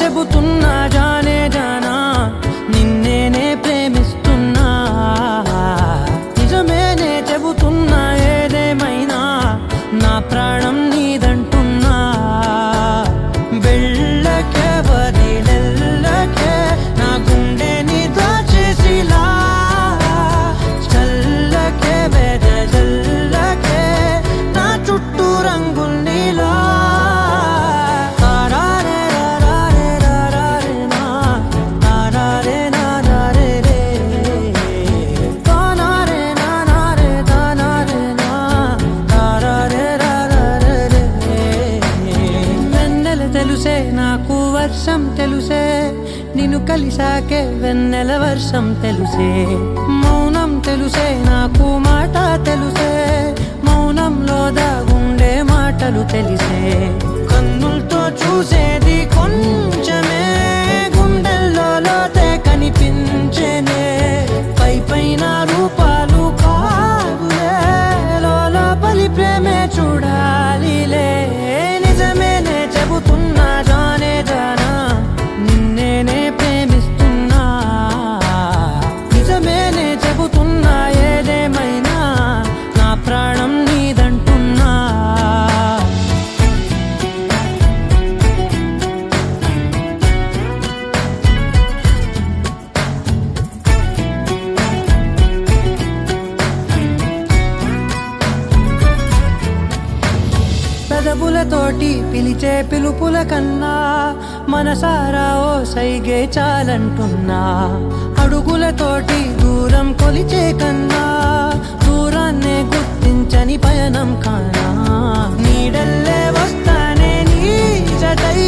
చెబుతున్నా జానే జానా నిన్నేనే ప్రేమిస్తున్నా నిజమేనే చెబుతున్నా ఏదేమైనా నా ప్రాణం నీదంటున్నా వెళ్ళకే వదిలెళ్ళకే నా గుండెని దాచేసిలా చల్లకే వెదజల్లకే నా చుట్టూ రంగుల్నిలా తెలుసే నాకు వర్షం తెలుసే నిన్ను కలిసాకే వెన్నెల వర్షం తెలుసే మౌనం తెలుసే నాకు మాట తెలుసే మౌనంలో దాగుండే మాటలు తెలిసే కన్నులతో చూసేది కొంచెమే గుండెల్లో లోతే కనిపించేనే పై పైన రూపాలు కావులే లోపలి ప్రేమే చూడాలిలే నిజమేనే చెబుతున్నా జానే జానా నిన్నేనే ప్రేమిస్తున్నా నిజమేనే చెబుతున్నా ఏదేమైనా నా ప్రాణం నీదంటున్నా పెదవులతోటి పిలిచే పిలుపుల కన్నా మనసారా ఓ సైగే చాలంటున్నా అడుగులతోటి దూరం కొలిచే కన్నా దూరాన్నే గుర్తించని పయనం కానా నీడల్లే వస్తానే నీ జతై